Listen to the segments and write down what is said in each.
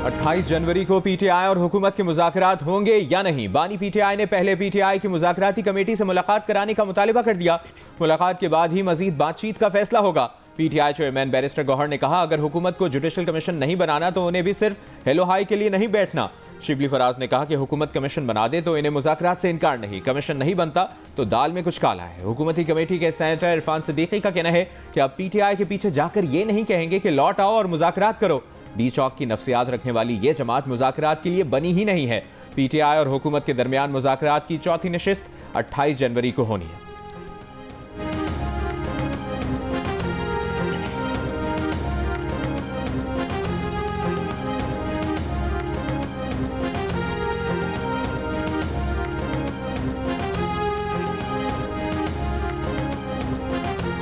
28 जनवरी को पीटीआई और हुकूमत के मुज़ाकरात होंगे या नहीं। बानी पीटीआई ने पहले पीटीआई की मुज़ाकराती कमेटी से मुलाकात कराने का मुतालिबा कर दिया। मुलाकात के बाद ही मजीद बातचीत का फैसला होगा। पीटीआई चेयरमैन बैरिस्टर गौहर ने कहा, अगर हुकूमत को जुडिशल कमीशन नहीं बनाना तो उन्हें भी सिर्फ हेलो हाई के लिए नहीं बैठना। शिबली फराज ने कहा कि हुकूमत कमीशन बना दे तो इन्हें मुज़ाकरात से इनकार नहीं, कमीशन नहीं बनता तो दाल में कुछ काला है। हुकूमती कमेटी के सेनेटर इरफान सिद्दीकी का कहना है कि अब पीटीआई के पीछे जाकर ये नहीं कहेंगे कि लौट आओ और मुज़ाकरात करो। डी चौक की नफ्सियात रखने वाली ये जमात मुज़ाकरात के लिए बनी ही नहीं है। पीटीआई और हुकूमत के दरमियान मुज़ाकरात की चौथी नशिस्त 28 जनवरी को होनी है।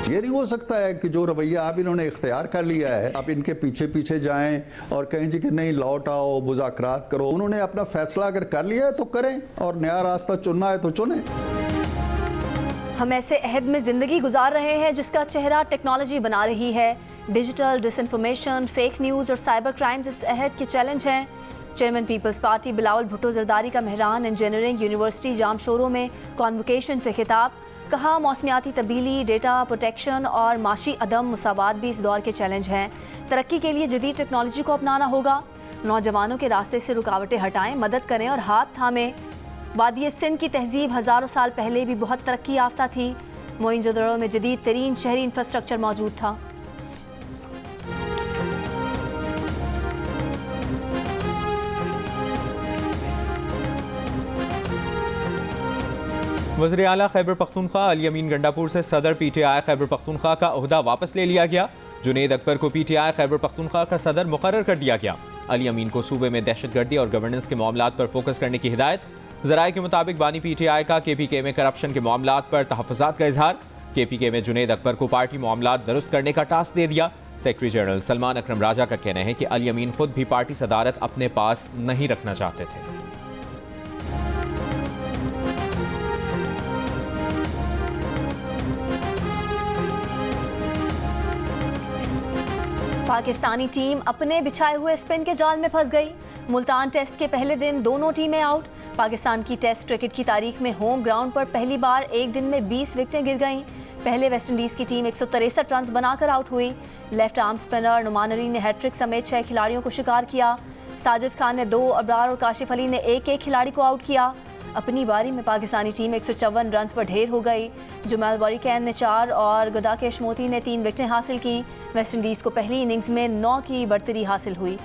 ये नहीं हो सकता है कि जो रवैया अब इन्होंने इख्तियार कर लिया है अब इनके पीछे पीछे जाएं और कहें जी कि नहीं लौट आओ मुज़ाकरात करो। उन्होंने अपना फैसला अगर कर लिया है तो करें और नया रास्ता चुनना है तो चुनें। हम ऐसे अहद में ज़िंदगी गुजार रहे हैं जिसका चेहरा टेक्नोलॉजी बना रही है। डिजिटल डिसइंफॉर्मेशन, फेक न्यूज़ और साइबर क्राइम्स इस अहद के चैलेंज हैं। Chairman Peoples Party Bilawal Bhutto Zardari का मेहरान इंजीनियरिंग यूनिवर्सिटी जामशोरों में कॉन्वोकेशन से खिताब। कहा, मौसमियाती तब्दीली, डेटा प्रोटेक्शन और माशी अदम मुसावात भी इस दौर के चैलेंज हैं। तरक्की के लिए जदीद टेक्नोलॉजी को अपनाना होगा। नौजवानों के रास्ते से रुकावटें हटाएं, मदद करें और हाथ थामें। वादी सिंध की तहजीब हज़ारों साल पहले भी बहुत तरक्की याफ्ता थी। मोइंजोदड़ो में जदीद तरीन शहरी इंफ्रास्ट्रक्चर मौजूद था। वज़ीर आला खैबर पख्तूनख्वा अली अमीन गंडापुर से सदर पीटीआई खैबर पख्तूनख्वा का ओहदा वापस ले लिया गया। जुनेद अकबर को पीटीआई खैबर पख्तूनख्वा का सदर मुकर्रर कर दिया गया। अली अमीन को सूबे में दहशतगर्दी और गवर्नेंस के मामलात पर फोकस करने की हिदायत। ज़राए के मुताबिक बानी पीटीआई का केपीके में करप्शन के मामलात पर तहफ़्फ़ुज़ात का इजहार। केपीके में जुनेद अकबर को पार्टी मामलात दुरुस्त करने का टास्क दे दिया। सेक्रेटरी जनरल सलमान अकरम राजा का कहना है कि अली अमीन खुद भी पार्टी सदारत अपने पास नहीं रखना चाहते थे। पाकिस्तानी टीम अपने बिछाए हुए स्पिन के जाल में फंस गई। मुल्तान टेस्ट के पहले दिन दोनों टीमें आउट। पाकिस्तान की टेस्ट क्रिकेट की तारीख में होम ग्राउंड पर पहली बार एक दिन में 20 विकेटें गिर गईं। पहले वेस्टइंडीज़ की टीम 163 रन बनाकर आउट हुई। Left arm spinner Noman Ali ने हैट्रिक समेत 6 खिलाड़ियों को शिकार किया। साजिद खान ने 2, अबरार और काशिफ अली ने एक खिलाड़ी को आउट किया। अपनी बारी में पाकिस्तानी टीम 154 रन पर ढेर हो गई। जुमैल बरीकैन ने 4 और गुदाकेश मोती ने 3 विकेटें हासिल की। वेस्टइंडीज़ को पहली इनिंग्स में 9 की बढ़तरी हासिल हुई।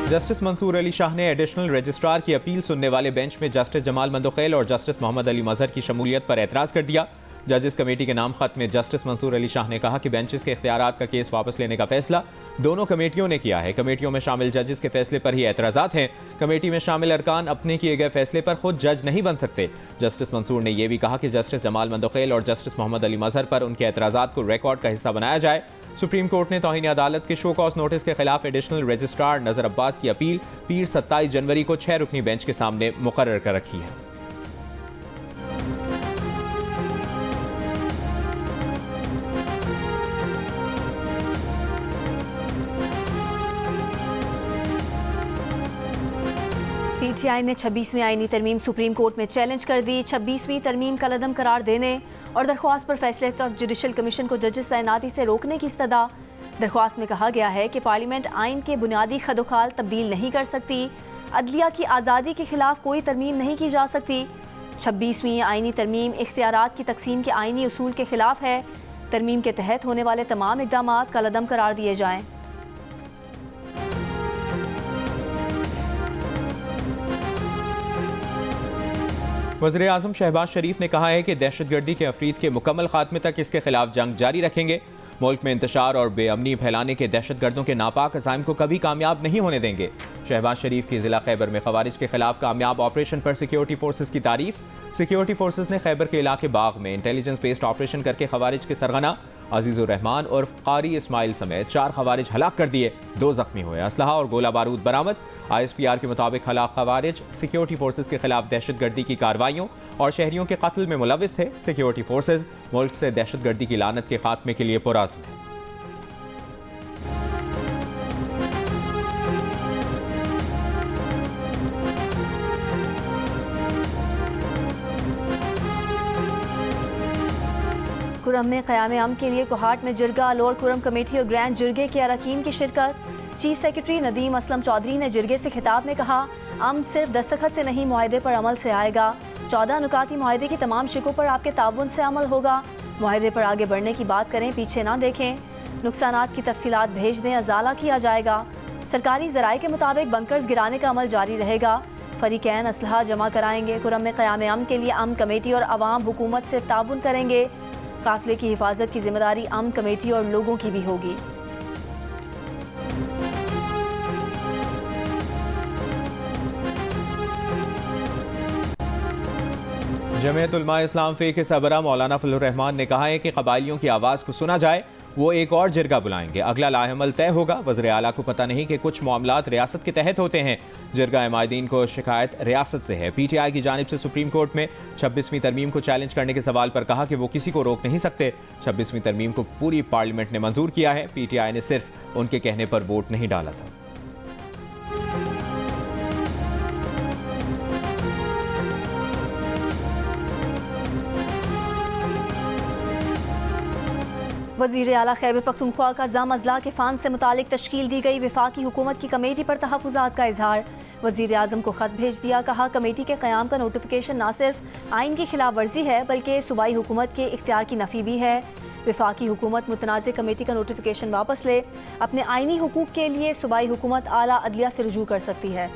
जस्टिस मंसूर अली शाह ने एडिशनल रजिस्ट्रार की अपील सुनने वाले बेंच में जस्टिस जमाल मंदोखेल और जस्टिस मोहम्मद अली मजहर की शमूलियत पर एतराज़ कर दिया। जजेस कमेटी के नाम खत में जस्टिस मंसूर अली शाह ने कहा कि बेंचेस के इख्तियारात का केस वापस लेने का फैसला दोनों कमेटियों ने किया है। कमेटियों में शामिल जजेस के फैसले पर ही एतराज़ात हैं। कमेटी में शामिल अरकान अपने किए गए फैसले पर खुद जज नहीं बन सकते। जस्टिस मंसूर ने यह भी कहा कि जस्टिस जमाल मंदोखेल और जस्टिस मोहम्मद अली मजहर पर उनके एतराज़ात को रिकॉर्ड का हिस्सा बनाया जाए। सुप्रीम कोर्ट ने तौहीन अदालत के शो कॉज नोटिस के खिलाफ एडिशनल रजिस्ट्रार नजर अब्बास की अपील पीर 27 जनवरी को 6 रुकनी बेंच के सामने मुकर्रर कर रखी है। पीटीआई ने 26वीं आईनी तरमीम सुप्रीम कोर्ट में चैलेंज कर दी। 26वीं तरमीम कलअदम करार देने और दरख्वास्त पर फैसले तक जुडिशल कमीशन को जजेस तैनाती से रोकने की इस्तदा। दरख्वास्त में कहा गया है कि पार्लियामेंट आइन के बुनियादी खदोखाल तब्दील नहीं कर सकती। अदलिया की आज़ादी के खिलाफ कोई तरमीम नहीं की जा सकती। 26वीं आईनी तरमीम इख्तियारात की तकसीम के आईनी उसूल के खिलाफ है। तरमीम के तहत होने वाले तमाम इक़दामात कलअदम करार दिए जाएँ। वज़ीर आज़म शहबाज शरीफ ने कहा है कि दहशतगर्दी के अफरीद के मुकम्मल खात्मे तक इसके खिलाफ जंग जारी रखेंगे। मुल्क में इंतशार और बेअमनी फैलाने के दहशतगर्दों के नापाक अज़ाइम को कभी कामयाब नहीं होने देंगे। शहबाज शरीफ की जिला खैबर में खवारिज के खिलाफ कामयाब ऑपरेशन पर सिक्योरिटी फोर्सेज की तारीफ। सिक्योरिटी फोर्सेज ने खैबर के इलाके बाग में इंटेलिजेंस बेस्ड ऑपरेशन करके खवारिज के सरगना अजीजुर रहमान उर्फ कारी इस्माइल समेत 4 खवारिज हलाक कर दिए, 2 जख्मी हुए। असलहा और गोला बारूद बरामद। ISPR के मुताबिक हलाक खवारिज सिक्योरिटी फोर्सेज के खिलाफ दहशतगर्दी की कार्रवाइयों और शहरियों के कत्ल में मुलविस थे। सिक्योरिटी फोर्सेज मुल्क से दहशतगर्दी की लानत के खात्मे के लिए पुरअज़्म है। कुरम में क़याम अमन के लिए कोहाट में जिरगा लोअर कुरम कमेटी और ग्रैंड जिरगे के अरकान की शिरकत। चीफ सेक्रेटरी नदीम असलम चौधरी ने जिरगे से खिताब में कहा, अमन सिर्फ दस्तखत से नहीं मुआहदे पर अमल से आएगा। 14 नुकाती मुआहदे की तमाम शिकों पर आपके ताउन से अमल होगा। मुआहदे पर आगे बढ़ने की बात करें, पीछे ना देखें। नुकसानात की तफसीलात भेज दें, अजाला किया जाएगा। सरकारी ज़राए के मुताबिक बंकर्स गिराने का अमल जारी रहेगा। फरीकैन असलहा जमा कराएंगे। कुरम में क़याम अमन के लिए अमन कमेटी और अवाम हुकूमत से ताउन करेंगे। काफिले की हिफाजत की जिम्मेदारी अमन कमेटी और लोगों की भी होगी। जमीयत उलमा इस्लाम फे के सरबराह मौलाना फजलुर रहमान ने कहा है कि कबायलियों की आवाज़ को सुना जाए। वो एक और जिरगा बुलाएंगे, अगला लाहेमल तय होगा। वज़ीर आला को पता नहीं कि कुछ मामलात रियासत के तहत होते हैं। जिरगा माहिदीन को शिकायत रियासत से है। PTI की जानिब से सुप्रीम कोर्ट में 26वीं तरमीम को चैलेंज करने के सवाल पर कहा कि वो किसी को रोक नहीं सकते। 26वीं तरमीम को पूरी पार्लियामेंट ने मंजूर किया है। PTI ने सिर्फ उनके कहने पर वोट नहीं डाला था। वज़ीर आला खैबर पख्तूनख्वा का ज़म अज़ला के फ़ान से मुतालिक तश्कील दी गई विफाकी हुकूमत की कमेटी पर तहफ़्फ़ुज़ात का इजहार। वज़ीर आज़म को ख़त भेज दिया, कहा कमेटी के क़याम का नोटिफिकेशन न सिर्फ आइन की खिलाफ वर्जी है बल्कि सूबाई हुकूमत के इख्तियार की नफ़ी भी है। विफाकी हुकूमत मुतनाज़ कमेटी का नोटिफिकेशन वापस ले, अपने आइनी हुकूक के लिए सूबाई हुकूमत आला अदलिया से रुजू कर सकती है।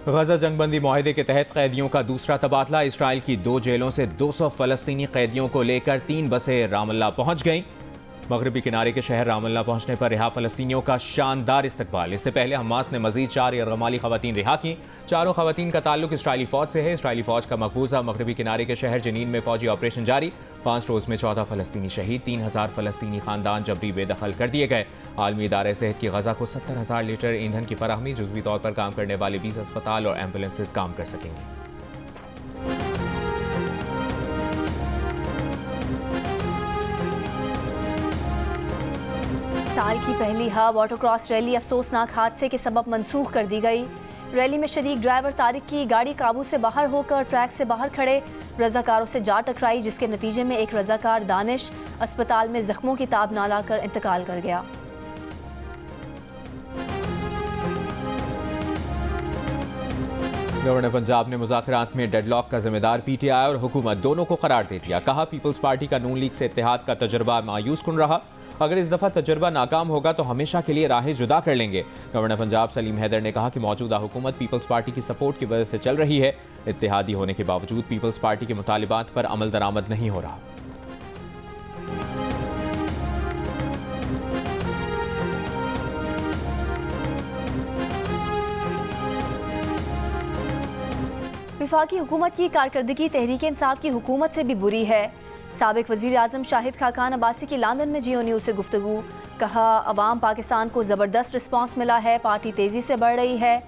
गजा जंगबंदी मुआहदे के तहत कैदियों का दूसरा तबादला। इसराइल की 2 जेलों से 200 फ़लस्तीनी कैदियों को लेकर 3 बसें रामल्ला पहुंच गईं। मगरबी किनारे के शहर रामल्ला पहुंचने पर रिहा फ़लस्तीनियों का शानदार इस्तकबाल। इससे पहले हमास ने मजीद 4 यरगमाली खवातीन रिहा की। चारों खवातीन का ताल्लुक इसराइली फ़ौज से है। इसराइली फ़ौज का मकबूजा मगरबी किनारे के शहर जनीन में फ़ौजी ऑपरेशन जारी। 5 रोज़ में 14 फ़लस्तीनी शहीद, 3000 फ़लस्तीनी खानदान जबरी बेदखल कर दिए गए। आलमी इदारे सेहत की गजा को 70,000 लीटर ईंधन की फराहमी। जुज़वी तौर पर काम करने वाले 20 अस्पताल और एम्बुलेंसेज काम कर सकेंगे। साल की पहली हब ऑटोक्रॉस रैली अफसोसनाक हादसे के सबब मनसूख कर दी गई। रैली में शरीक ड्राइवर तारिक की गाड़ी काबू से बाहर होकर ट्रैक से बाहर खड़े रजाकारों से जा टकराई, जिसके नतीजे में एक रजाकार दानिश अस्पताल में जख्मों की ताब ना लाकर इंतकाल कर गया। गवर्नर पंजाब ने मुज़ाकरात में डेडलॉक का जिम्मेदार PTI और हुकूमत दोनों को करार दे दिया। कहा पीपल्स पार्टी का नून लीग से इत्तेहाद का तजर्बा मायूस कुन रहा। अगर इस दफ़ा तजर्बा नाकाम होगा तो हमेशा के लिए राहें जुदा कर लेंगे। गवर्नर पंजाब सलीम हैदर ने कहा कि मौजूदा हुकूमत पीपल्स पार्टी की सपोर्ट की वजह से चल रही है। इत्तेहादी होने के बावजूद पीपल्स पार्टी के मुतालिबात पर अमल दरामद नहीं हो रहा। वफाकी हुकूमत की कारकर्दगी तहरीक इंसाफ की हुकूमत से भी बुरी है। साबिक वज़ीर आज़म शाहिद खाकान अब्बासी की लंदन में जियो न्यूज़ से गुफ्तगू। कहा अवाम पाकिस्तान को ज़बरदस्त रिस्पांस मिला है, पार्टी तेज़ी से बढ़ रही है।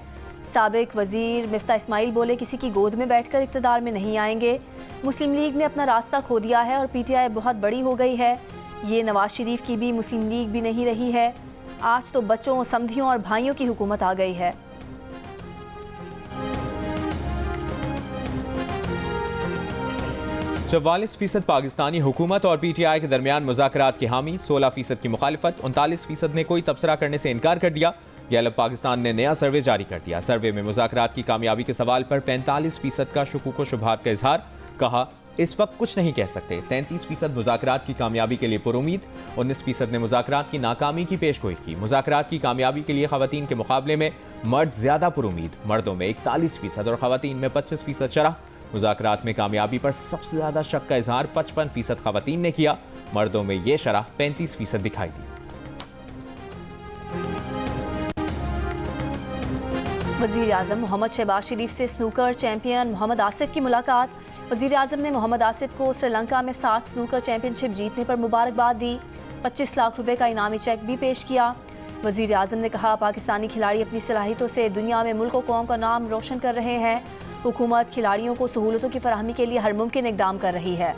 साबिक वज़ीर मिफ्ता इस्माइल बोले किसी की गोद में बैठकर इक़्तिदार में नहीं आएंगे। मुस्लिम लीग ने अपना रास्ता खो दिया है और PTI बहुत बड़ी हो गई है। ये नवाज शरीफ की भी मुस्लिम लीग भी नहीं रही है। आज तो बच्चों, समधियों और भाइयों की हुकूमत आ गई है। 44% पाकिस्तानी हुकूमत और PTI के दरमियान मुज़ाकरात की हामी, 16% की मुखालिफत, 39% ने कोई तबसरा करने से इनकार कर दिया। गैलप पाकिस्तान ने नया सर्वे जारी कर दिया। सर्वे में मुज़ाकरात की कामयाबी के सवाल पर 45% का शुकूक व शुबहात का इजहार। कहा इस वक्त कुछ नहीं कह सकते। 33% मुज़ाकरात की कामयाबी के लिए पुरुमीद, 19% ने मुज़ाकरात की नाकामी की पेशगोई की। मुज़ाकरात की कामयाबी के लिए ख़वातीन के मुकाबले में मर्द ज़्यादा पुरुमीद, मर्दों में 41% और ख़वातीन में 25% शरह। मुज़ाकरात में कामयाबी पर सबसे ज़्यादा शक का इजहार 55% ख़वातीन ने किया, मर्दों में ये शरह 35% दिखाई दी। वज़ीर आज़म मोहम्मद शहबाज शरीफ से स्नूकर चैंपियन मोहम्मद आसिफ की मुलाकात। वज़ीर आज़म ने मोहम्मद आसिफ को श्रीलंका में 60 स्नूकर चैंपियनशिप जीतने पर मुबारकबाद दी। 25 लाख रुपए का इनामी चेक भी पेश किया। वज़ीर आज़म ने कहा, पाकिस्तानी खिलाड़ी अपनी सलाहियतों से दुनिया में मुल्क और कौम का नाम रोशन कर रहे हैं। हुकूमत खिलाड़ियों को सहूलतों की फराहमी के लिए हर मुमकिन इक़दाम कर रही है।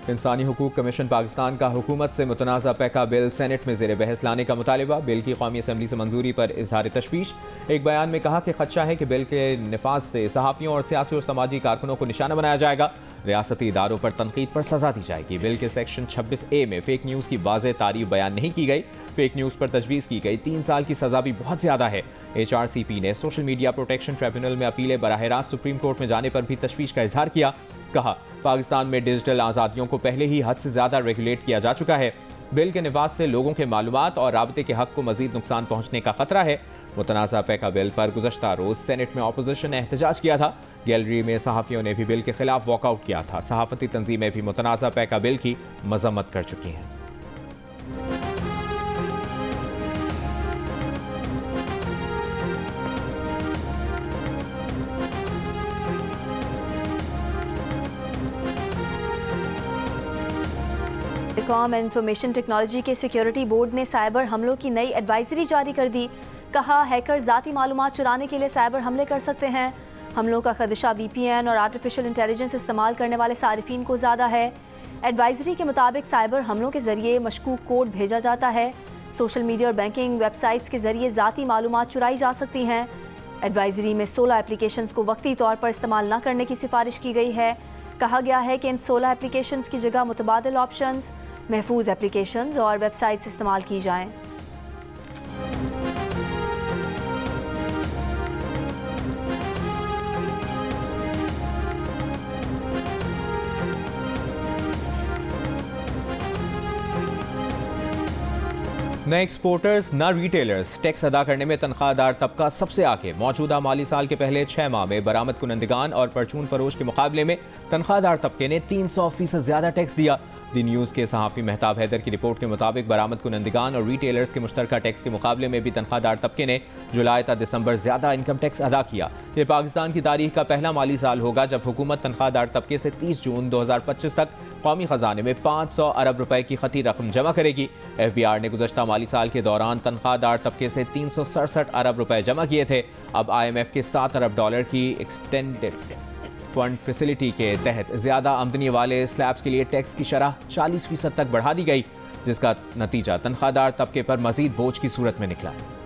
इंसानी हुकूक कमीशन पाकिस्तान का हुकूमत से मुतनाज़ा पैका बिल सेनेट में ज़ेर बहस लाने का मुतालिबा। बिल की कौमी असम्बली से मंजूरी पर इजहार तशवीश। एक बयान में कहा कि खदशा है कि बिल के निफाज से सहाफ़ियों और सियासी और समाजी कारकुनों को निशाना बनाया जाएगा। रियासती इदारों पर तनकीद पर सजा दी जाएगी। बिल के सेक्शन 26A में फेक न्यूज़ की वाज़ेह तारीफ बयान नहीं की गई। फेक न्यूज़ पर तजवीज़ की गई 3 साल की सज़ा भी बहुत ज़्यादा है। HRCP ने सोशल मीडिया प्रोटेक्शन ट्रिब्यूनल में अपीलें बराह रास्त सुप्रीम कोर्ट में जाने पर भी तशवीश का इजहार किया। कहा, पाकिस्तान में डिजिटल आज़ादियों को पहले ही हद से ज़्यादा रेगुलेट किया जा चुका है। बिल के निफाज से लोगों के मालूमात और राबते के हक को मजीद नुकसान पहुँचने का खतरा है। मुतनाज़ा पैका बिल पर गुज़श्ता रोज़ सेनेट में अपोजिशन ने एहतजाज किया था। गैलरी में सहाफ़ियों ने भी बिल के खिलाफ वॉकआउट किया था। सहाफ़ती तंजीमें भी मुतनाज़ा पैका बिल की मजम्मत कर चुकी हैं। टेलीकॉम एंड इंफॉर्मेशन टेक्नोलॉजी के सिक्योरिटी बोर्ड ने साइबर हमलों की नई एडवाइजरी जारी कर दी। कहा, हैकर ज़ाती मालूमात चुराने के लिए साइबर हमले कर सकते हैं। हमलों का खदशा VPN और आर्टिफिशियल इंटेलिजेंस इस्तेमाल करने वाले सारिफीन को ज़्यादा है। एडवाइजरी के मुताबिक साइबर हमलों के ज़रिए मशकूक कोड भेजा जाता है। सोशल मीडिया और बैंकिंग वेबसाइट्स के ज़रिए ज़ाती मालूमात चुराई जा सकती हैं। एडवाइजरी में 16 एप्लीकेशंस को वक्ती तौर पर इस्तेमाल न करने की सिफारिश की गई है। कहा गया है कि इन 16 एप्लीकेशंस की जगह मुतबादिल ऑप्शंस, महफूज एप्लीकेशंस और वेबसाइट्स इस्तेमाल की जाएं। न एक्सपोर्टर्स न रिटेलर्स टैक्स अदा करने में तनख्वाहदार तबका सबसे आगे। मौजूदा माली साल के पहले 6 माह में बरामद कुनंदगान और परचून फरोश के मुकाबले में तनख्वाहदार तबके ने 300% ज्यादा टैक्स दिया। दी न्यूज़ के सहाफ़ी मेहताब हैदर की रिपोर्ट के मुताबिक बरामद कुनंदगान और रिटेलर्स के मुश्तरका टैक्स के मुकाबले में भी तनख्वाहदार तबके ने जुलाई ta दिसंबर ज़्यादा इनकम टैक्स अदा किया। ये पाकिस्तान की तारीख का पहला माली साल होगा जब हुकूमत तनख्वाहदार तबके से 30 जून 2025 तक कौमी खजाने में 500 अरब रुपए की खती रकम जमा करेगी। FBR ने गुज़श्ता माली साल के दौरान तनख्वाहदार तबके से 367 अरब रुपए जमा किए थे। अब IMF के $7 अरब की एक्सटेंडेड फंड फैसिलिटी के तहत ज़्यादा आमदनी वाले स्लैब्स के लिए टैक्स की शरह 40% तक बढ़ा दी गई, जिसका नतीजा तनख्वाहदार तबके पर मजीद बोझ की सूरत में निकला है।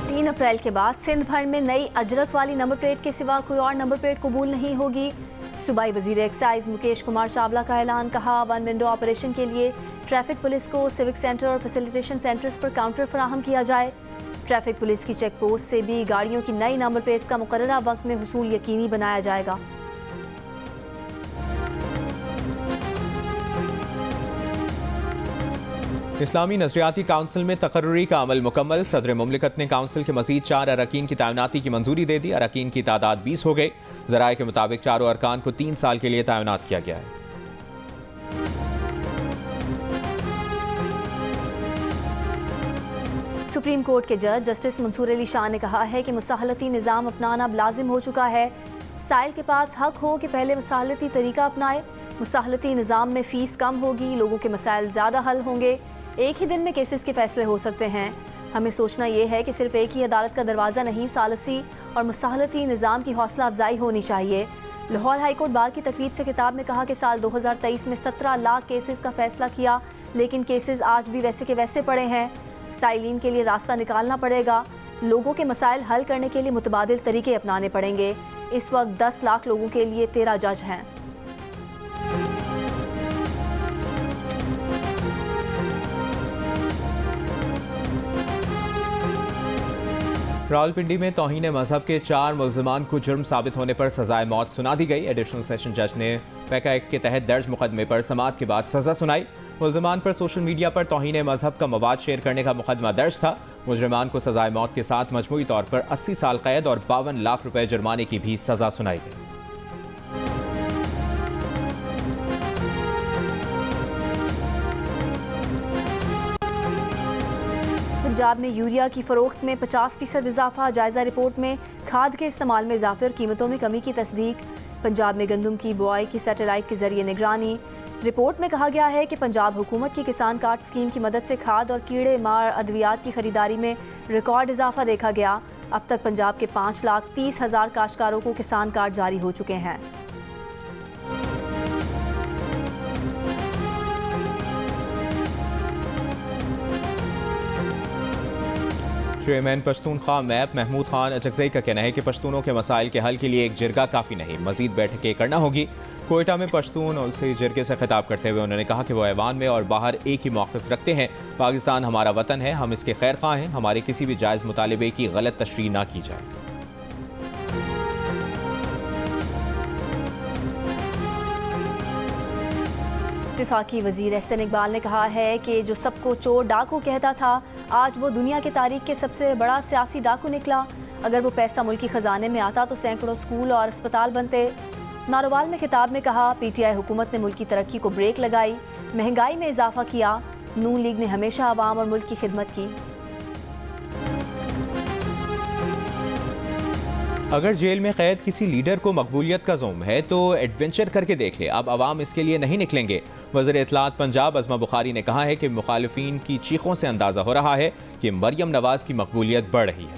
3 अप्रैल के बाद सिंध भर में नई अजरक वाली नंबर प्लेट के सिवा कोई और नंबर प्लेट कबूल नहीं होगी। सूबाई वजीर एक्साइज मुकेश कुमार चावला का ऐलान। कहा, वन विंडो ऑपरेशन के लिए ट्रैफिक पुलिस को सिविक सेंटर और फैसिलिटेशन सेंटर्स पर काउंटर फराहम किया जाए। ट्रैफिक पुलिस की चेक पोस्ट से भी गाड़ियों की नई नंबर प्लेट्स का मुकर्ररा वक्त में हुसूल यकीनी बनाया जाएगा। इस्लामी नजरियाती काउंसिल में तकर्रुरी का अमल मुकम्मल। सदर मुमलिकत ने काउंसिल के मजीद 4 अरकान की तैनाती की मंजूरी दे दी। अरकान की तादाद 20 हो गई। ज़राए के मुताबिक चारों अरकान को 3 साल के लिए तैनात किया गया है। सुप्रीम कोर्ट के जज जस्टिस मंसूर अली शाह ने कहा है कि मुसाहलती निज़ाम अपनाना अब लाजिम हो चुका है। साइल के पास हक हो कि पहले मुसाहलती तरीका अपनाए। मुसाहलती निज़ाम में फ़ीस कम होगी, लोगों के मसाइल ज़्यादा हल होंगे, एक ही दिन में केसेस के फैसले हो सकते हैं। हमें सोचना ये है कि सिर्फ एक ही अदालत का दरवाज़ा नहीं, सालसी और मुसाहलती निज़ाम की हौसला अफजाई होनी चाहिए। लाहौर हाईकोर्ट बार की तकरीब से किताब में कहा कि साल 2023 में 17 लाख केसेस का फैसला किया, लेकिन केसेस आज भी वैसे के वैसे पड़े हैं। साइलिन के लिए रास्ता निकालना पड़ेगा। लोगों के मसाइल हल करने के लिए मुतबादिल तरीके अपनाने पड़ेंगे। इस वक्त 10 लाख लोगों के लिए 13 जज हैं। रावलपिंडी में तौहीन मजहब के 4 मुल्जिमान को जुर्म साबित होने पर सजाए मौत सुना दी गई। एडिशनल सेशन जज ने पैका एक्ट के तहत दर्ज मुकदमे पर समाअत के बाद सजा सुनाई। मुल्जिमान पर सोशल मीडिया पर तौहीन मजहब का मवाद शेयर करने का मुकदमा दर्ज था। मुजरिमान को सजाए मौत के साथ मजमूई तौर पर 80 साल कैद और 52 लाख रुपए जुर्माने की भी सजा सुनाई गई। पंजाब में यूरिया की फरोख्त में 50% इजाफा। जायजा रिपोर्ट में खाद के इस्तेमाल में इजाफे और कीमतों में कमी की तस्दीक। पंजाब में गंदम की बुआई की सैटेलाइट के जरिए निगरानी। रिपोर्ट में कहा गया है कि पंजाब हुकूमत की किसान कार्ड स्कीम की मदद से खाद और कीड़े मार अद्वियात की खरीदारी में रिकॉर्ड इजाफा देखा गया। अब तक पंजाब के 5,30,000 काश्तकारों को किसान कार्ड जारी हो चुके हैं। चेयरमैन पश्तूनख्वा मैप महमूद खान अचकजई का कहना है कि पश्तूनों के मसाइल के हल के लिए एक जिरगा काफ़ी नहीं, मजीद बैठकें करना होगी। कोयटा में पश्तून उनसे जिरगे से खिताब करते हुए उन्होंने कहा कि वो ऐवान में और बाहर एक ही मौक़िफ़ रखते हैं। पाकिस्तान हमारा वतन है, हम इसके खैर ख्वाह हैं, हमारे किसी भी जायज़ मुतालिबे की गलत तशरीह ना की जाए। वफाकी वज़ीर एहसन इकबाल ने कहा है कि जो सबको चोर डाकू कहता था, आज वो दुनिया की तारीख के सबसे बड़ा सियासी डाकू निकला। अगर वो पैसा मुल्की ख़जाने में आता तो सैकड़ों स्कूल और अस्पताल बनते। नारोवाल में खिताब में कहा, PTI हुकूमत ने मुल्क की तरक्की को ब्रेक लगाई, महंगाई में इजाफा किया। नून लीग ने हमेशा आवाम और मुल्क की खिदमत की। अगर जेल में कैद किसी लीडर को मकबूलियत का ज़ोम है तो एडवेंचर करके देख ले, अब अवाम इसके लिए नहीं निकलेंगे। वज़ीर इत्तलात पंजाब अज़मा बुखारी ने कहा है कि मुखालिफिन की चीखों से अंदाज़ा हो रहा है कि मरियम नवाज की मकबूलियत बढ़ रही है।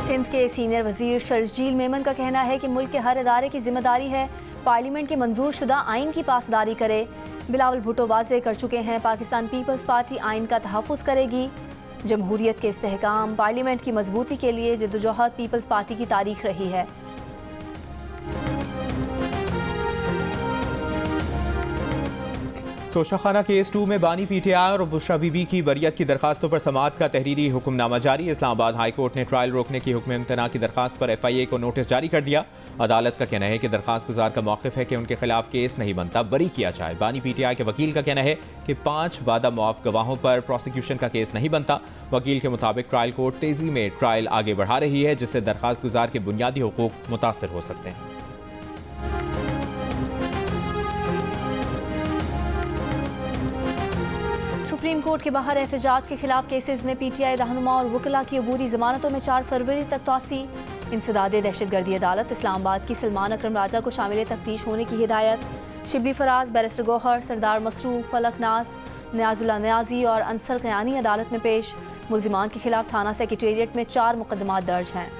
सिंध के सीनियर वजीर शर्जील मेमन का कहना है कि मुल्क के हर इदारे की जिम्मेदारी है पार्लियामेंट के मंजूर शुदा आइन की पासदारी करे। बिलावल भुट्टो वाज़े कर चुके हैं, पाकिस्तान पीपल्स पार्टी आइन का तहफ़्फ़ुज़ करेगी। जमहूरियत के इस्तेहकाम, पार्लियामेंट की मजबूती के लिए जद्दोजहद पीपल्स पार्टी की तारीख रही है। तोशाखाना केस 2 में बानी PTI और बुशरा बीबी की बरियत की दरखास्तों पर समाअत का तहरीरी हुक्मनामा जारी। इस्लामाबाद हाई कोर्ट ने ट्रायल रोकने की हुक्म इम्तना की दरखास्त पर FIA को नोटिस जारी कर दिया। अदालत का कहना है कि दरखास्त गुजार का मौक़िफ़ है कि उनके खिलाफ केस नहीं बनता, बरी किया जाए। बानी PTI के वकील का कहना है कि 5 वादा मुआफ़ गवाहों पर प्रोसिक्यूशन का केस नहीं बनता। वकील के मुताबिक ट्रायल कोर्ट तेज़ी में ट्रायल आगे बढ़ा रही है, जिससे दरखास्त गुजार के बुनियादी हुकूक मुतासर हो सकते हैं। सुप्रीम कोर्ट के बाहर एहतजाज के खिलाफ केसेस में PTI रहनुमा और वकला की अबूरी जमानतों में 4 फरवरी तक तौसी। इंसदादे दहशतगर्दी अदालत इस्लामाबाद की सलमान अकरम राजा को शामिल तफ्तीश होने की हिदायत। शिबली फराज, बैरिस्टर गौहर, सरदार मसरूफ, फलक नास, न्याजुल्ला न्याजी और अंसर कयानी अदालत में पेश। मुल्जिमान के खिलाफ थाना सेक्रेटेरिएट में 4 मुकदमात दर्ज हैं।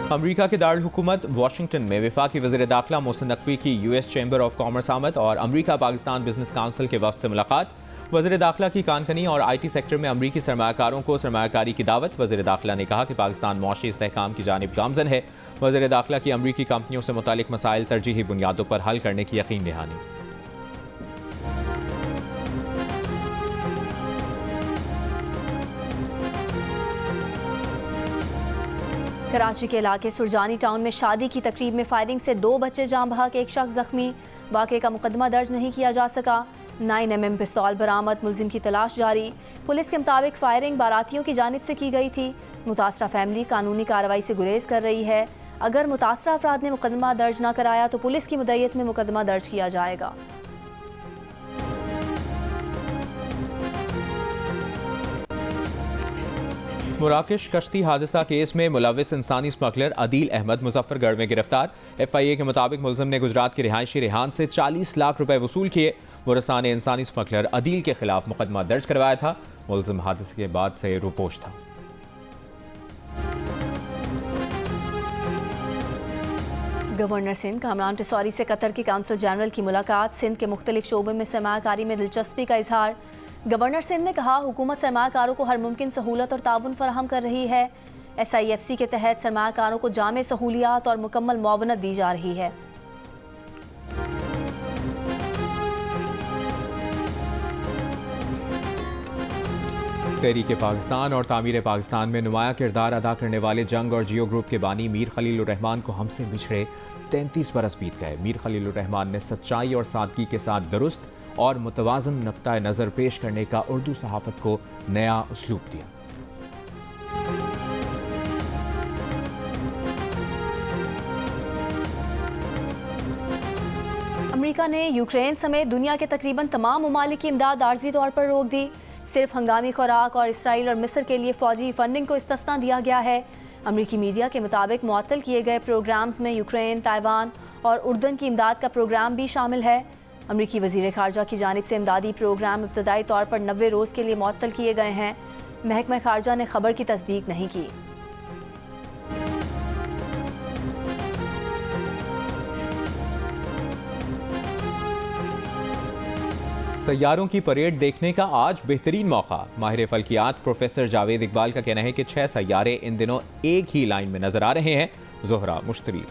अमरीका के दारुल हुकूमत वाशिंगटन में वफाकी वज़ीर दाखिला मोहसिन नकवी की US चैम्बर ऑफ कॉमर्स आमद और अमरीका पाकिस्तान बिजनेस काउंसिल के वफ़द से मुलाकात। वज़ीर दाखिला की कानकनी और IT सेक्टर में अमरीकी सरमायाकारों को सरमायाकारी की दावत। वज़ीर दाखिला ने कहा कि पाकिस्तान मुआशी इस्तेहकाम की जानिब गामज़न है। वज़ीर दाखिला की अमरीकी कंपनियों से मुतालिक मसाइल तरजीही बुनियादों पर हल करने की यकीन दहानी। कराची के इलाके सुरजानी टाउन में शादी की तकरीब में फायरिंग से 2 बच्चे जाँ बहक, 1 शख्स जख्मी। वाक़े का मुकदमा दर्ज नहीं किया जा सका। 9mm पिस्तौल बरामद, मुलजिम की तलाश जारी। पुलिस के मुताबिक फायरिंग बारातियों की जानिब से की गई थी। मुतासरा फैमिली कानूनी कार्रवाई से गुरेज कर रही है। अगर मुतासरा अफराद ने मुकदमा दर्ज न कराया तो पुलिस की मुद्दत में मुकदमा दर्ज किया जाएगा। मुराकश कश्ती हादसा केस में मुलविस इंसानी स्मगलर अदील अहमद मुजफ्फरगढ़ में गिरफ्तार। FIA के मुताबिक मुलजिम ने गुजरात के रिहायशी रेहान से 40 लाख रुपए वसूल किए। मुरसा ने इंसानी स्मगलर अदील के खिलाफ मुकदमा दर्ज करवाया था। मुलजिम हादसे के बाद से रुपोश था। गवर्नर सिंध कामरान टिसौरी से कतर के काउंसिल जनरल की मुलाकात। सिंध के मुख्तलिफ शोबों में सरमायाकारी में दिलचस्पी का इजहार। गवर्नर सिंध ने कहा, हुकूमत सरमायाकारों को हर मुमकिन सहूलत और ताउन फराहम कर रही है। SIFC के तहत सरमाकारों को जामे सहूलियात और मुकम्मल मुआवनत दी जा रही है। तहरीक पाकिस्तान और तामीर पाकिस्तान में नुमाया किरदार अदा करने वाले जंग और जियो ग्रुप के बानी मीर खलीलुर रहमान को हमसे बिछड़े 33 बरस बीत गए। मीर खलीलुर रहमान ने सच्चाई और सादगी के साथ दुरुस्त और मुतवाज़न नुक्ता नज़र पेश करने का उर्दू सहाफ़त को नया उसलूब दिया। अमेरिका ने यूक्रेन समेत दुनिया के तकरीबन तमाम ममालिक की इमदाद आर्जी तौर पर रोक दी। सिर्फ हंगामी खुराक और इसराइल और मिस्र के लिए फौजी फंडिंग को इस्तिस्ना दिया गया है। अमेरिकी मीडिया के मुताबिक मुअत्तल किए गए प्रोग्राम्स में यूक्रेन, ताइवान और उर्दन की इमदाद का प्रोग्राम भी शामिल है। अमेरिकी वज़ीर ख़ारजा की जानिब से इमदादी प्रोग्राम इब्तदाई तौर पर 90 रोज़ के लिए मुअत्तल किए गए हैं। महकमा ख़ारजा ने खबर की तस्दीक नहीं की। सैयारों की परेड देखने का आज बेहतरीन मौका। माहिर फल्कियात प्रोफेसर जावेद इकबाल का कहना है कि 6 सैयारे इन दिनों एक ही लाइन में नजर आ रहे हैं। ज़ोहरा, मुश्तरी,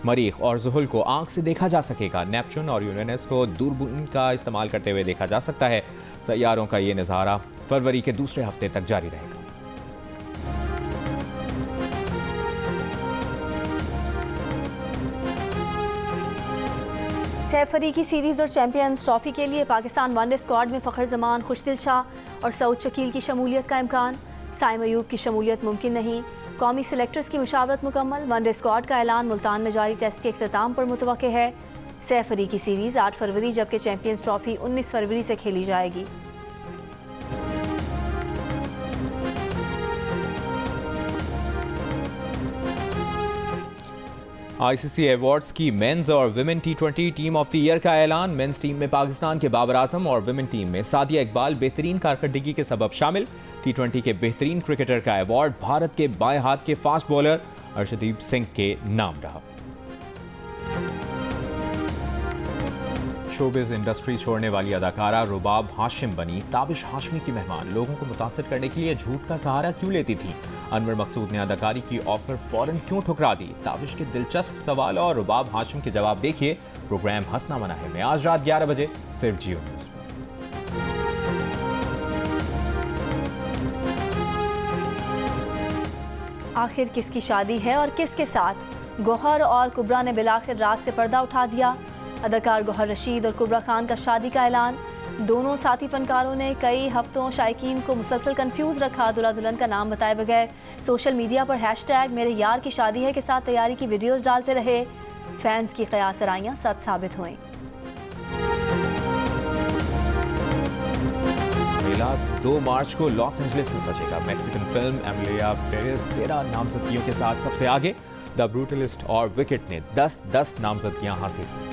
मरीख और ज़ुहल को आंख से देखा जा सकेगा। नेपच्यून और यूरेनस को दूरबीन का इस्तेमाल करते हुए देखा जा सकता है। सैयारों का ये नज़ारा फरवरी के दूसरे हफ्ते तक जारी रहेगा। सैफ अरीकी सीरीज़ और चैंपियंस ट्रॉफी के लिए पाकिस्तान वनडे स्क्वाड में फ़खर जमान, खुशदिल शाह और सऊद शकील की शमूलियत का इम्कान। साइम अयूब की शमूलियत मुमकिन नहीं। कौमी सिलेक्टर्स की मुशावरत मुकम्मल। वनडे स्क्वाड का ऐलान मुल्तान में जारी टेस्ट के इख्तिताम पर मुतवक्के है। सैफ अरीकी सीरीज़ 8 फरवरी जबकि चैंपियंस ट्रॉफी 19 फरवरी से खेली जाएगी। ICC अवार्ड्स की मेंस और women T20 team of the year का ऐलान। मेंस टीम में पाकिस्तान के बाबर आजम और विमेन टीम में सादिया इकबाल बेहतरीन कारकर्दगी के सबब शामिल। T20 के बेहतरीन क्रिकेटर का अवार्ड भारत के बाएं हाथ के फास्ट बॉलर अर्शदीप सिंह के नाम रहा। शोबिज़ इंडस्ट्री छोड़ने वाली अदाकारा रुबाब हाशिम बनी ताबिश हाशमी की मेहमान। लोगों को मुतासिर करने के लिए झूठ का सहारा क्यों लेती थी? अनवर मकसूद ने अदाकारी की ऑफर फौरन क्यों ठुकरा दी? ताबिश के दिलचस्प सवाल और रुबाब हाशिम के जवाब देखिए प्रोग्राम हंसना मना है में आज रात 11 बजे सिर्फ जियो न्यूज़ पर। आखिर किसकी शादी है और किसके साथ? गौहर और कुबरा ने बिलाखिर रात से पर्दा उठा दिया। अदाकार गौहर रशीद और कुबरा खान का शादी का ऐलान। दोनों साथी फनकारों ने कई हफ्तों शायकीन को मुसलसल कंफ्यूज रखा। दूल्हा दुल्हन का नाम बताए बगैर सोशल मीडिया पर हैशटैग मेरे यार की शादी है के साथ तैयारी की वीडियोस डालते रहे। फैंस की कयास आराइयां सच साबित हुई। मेला 2 मार्च को लॉस एंजलिस में सजेगा। मैक्सिकन फिल्म एमिलिया पेरेस 13 नामजदगियों के साथ सबसे आगे। द ब्रूटलिस्ट और विकेट ने 10-10 नामजदगियां हासिल की।